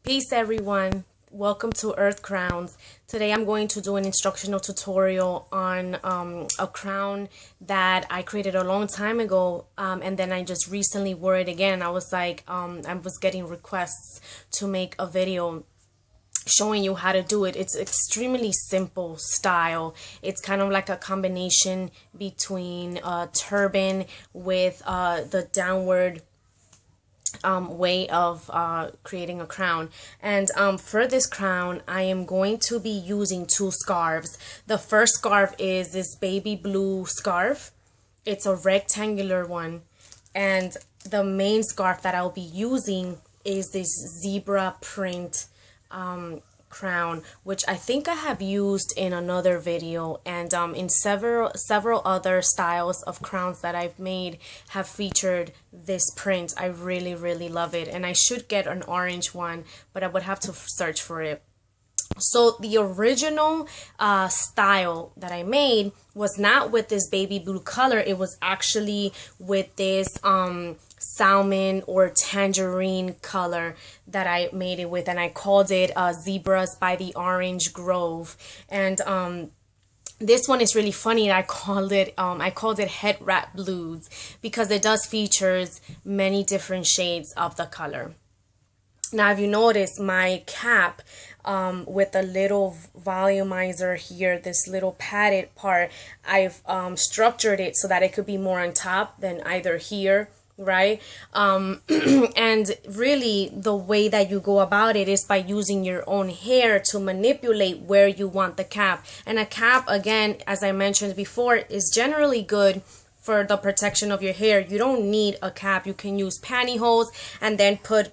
Peace everyone, welcome to Earth Crowns. Today I'm going to do an instructional tutorial on a crown that I created a long time ago, and then I just recently wore it again. I was like, I was getting requests to make a video showing you how to do it. It's extremely simple style. It's kind of like a combination between turban with the downward way of creating a crown. And for this crown I am going to be using two scarves. The first scarf is this baby blue scarf. It's a rectangular one, and the main scarf that I'll be using is this zebra print crown, which I think I have used in another video, and in several other styles of crowns that I've made have featured this print. I really love it, and I should get an orange one, but I would have to search for it. So the original style that I made was not with this baby blue color. It was actually with this salmon or tangerine color that I made it with, and I called it Zebras by the Orange Grove. And this one is really funny. I called it Headwrap Blues because it does features many different shades of the color. Now, if you notice, my cap with a little volumizer here, this little padded part, I've structured it so that it could be more on top than either here, right? And really the way that you go about it is by using your own hair to manipulate where you want the cap. And a cap, again, as I mentioned before, is generally good for the protection of your hair. You don't need a cap. You can use pantyhose and then put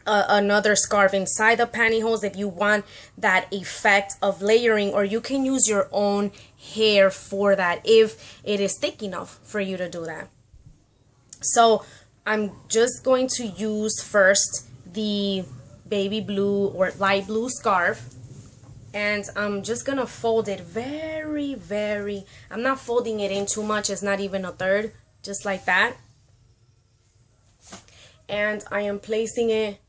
another scarf inside the pantyhose if you want that effect of layering, or you can use your own hair for that if it is thick enough for you to do that. So I'm just going to use first the baby blue or light blue scarf, and I'm just gonna fold it very, I'm not folding it in too much. It's not even a third, just like that. And I am placing it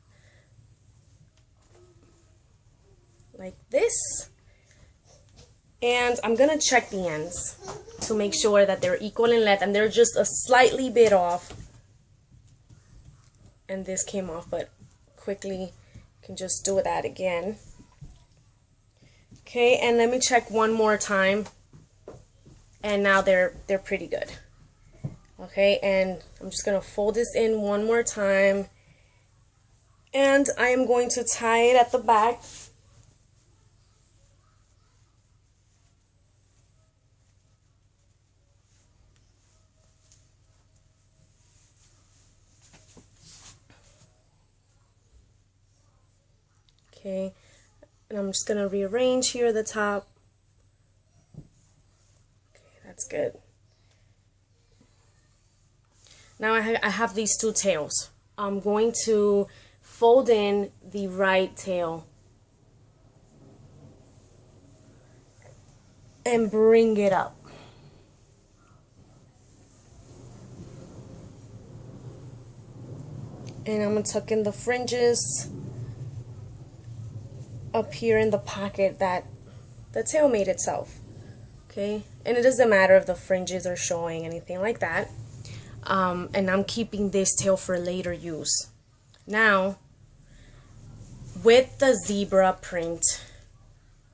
like this, and I'm gonna check the ends to make sure that they're equal in length, and they're just a slightly bit off. And this came off, but quickly can just do that again. Okay, and let me check one more time, and now they're pretty good. Okay, and I'm just gonna fold this in one more time, and I am going to tie it at the back. Okay, and I'm just going to rearrange here at the top. Okay, that's good. Now I have these two tails. I'm going to fold in the right tail and bring it up. And I'm going to tuck in the fringes up here in the pocket that the tail made itself. Okay, and it doesn't matter if the fringes are showing, anything like that. And I'm keeping this tail for later use. Now, with the zebra print,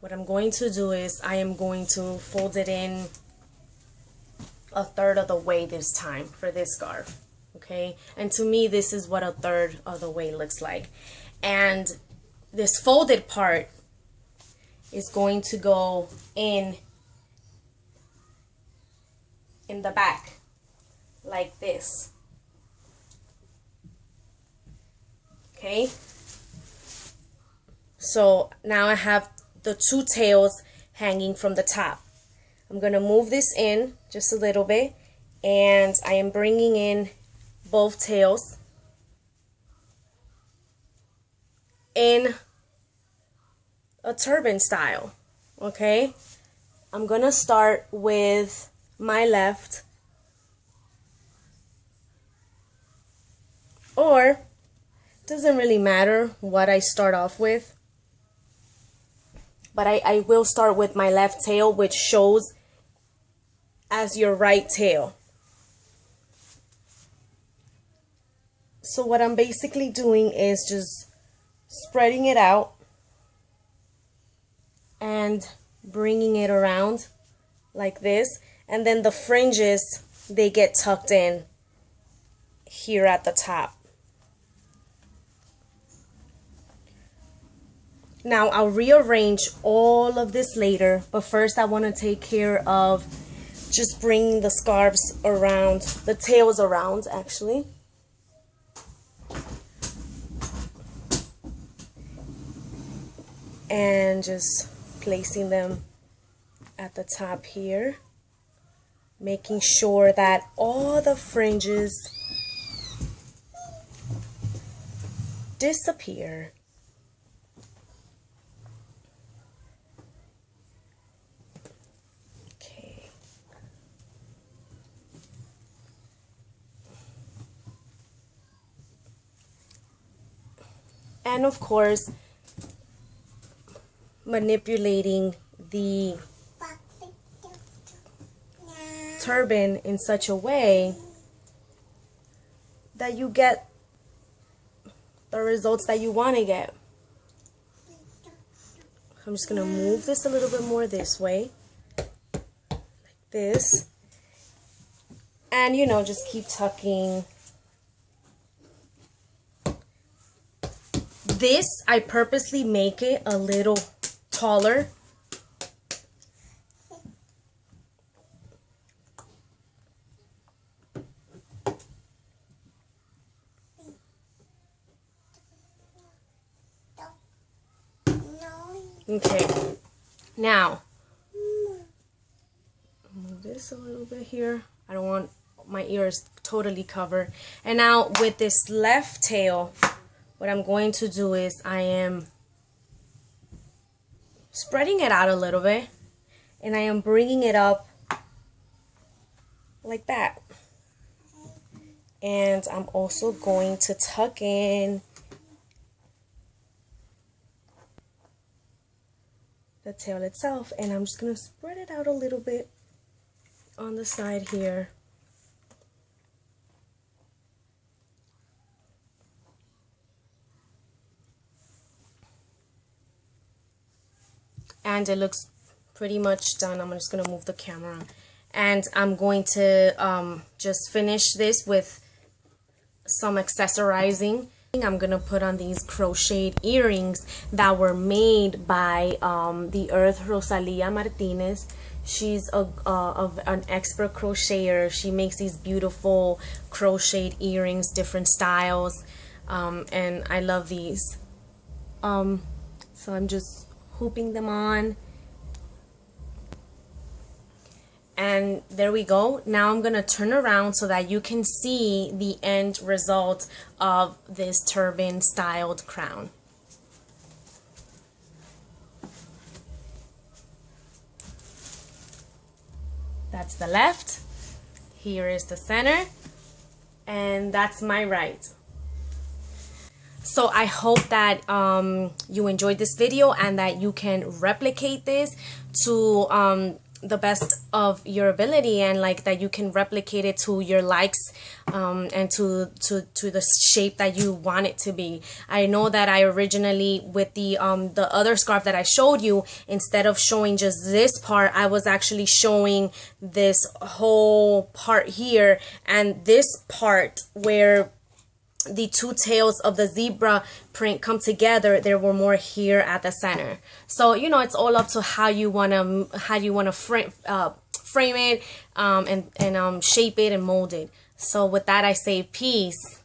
what I'm going to do is I am going to fold it in a third of the way this time for this scarf. Okay, and to me this is what a third of the way looks like. And this folded part is going to go in the back like this. Okay, so now I have the two tails hanging from the top. I'm going to move this in just a little bit, and I am bringing in both tails in a turban style. Okay, I'm gonna start with my left, or Doesn't really matter what I start off with, but I will start with my left tail, which shows as your right tail. So what I'm basically doing is just spreading it out and bringing it around like this, and then the fringes, they get tucked in here at the top. Now I'll rearrange all of this later, but first I want to take care of just bringing the scarves around, the tails around actually. And just placing them at the top here, making sure that all the fringes disappear. Okay. And of course, manipulating the turban in such a way that you get the results that you want to get. I'm just going to move this a little bit more this way, like this, and you know, just keep tucking. This, I purposely make it a little taller. Okay, now move this a little bit here. I don't want my ears totally covered. And now with this left tail, what I'm going to do is I am spreading it out a little bit, and I am bringing it up like that. And I'm also going to tuck in the tail itself, and I'm just going to spread it out a little bit on the side here. And it looks pretty much done. I'm just going to move the camera, and I'm going to just finish this with some accessorizing. I'm going to put on these crocheted earrings that were made by the Earth Rosalia Martinez. She's an expert crocheter. She makes these beautiful crocheted earrings, different styles, and I love these. So I'm just hooping them on, and there we go. Now I'm gonna turn around so that you can see the end result of this turban styled crown. That's the left, here is the center, and that's my right. So I hope that you enjoyed this video and that you can replicate this to the best of your ability, and like that you can replicate it to your likes and to the shape that you want it to be. I know that I originally, with the other scarf that I showed you, instead of showing just this part, I was actually showing this whole part here, and this part where the two tails of the zebra print come together, there were more here at the center. So you know, it's all up to how you wanna frame it and shape it and mold it. So with that, I say peace.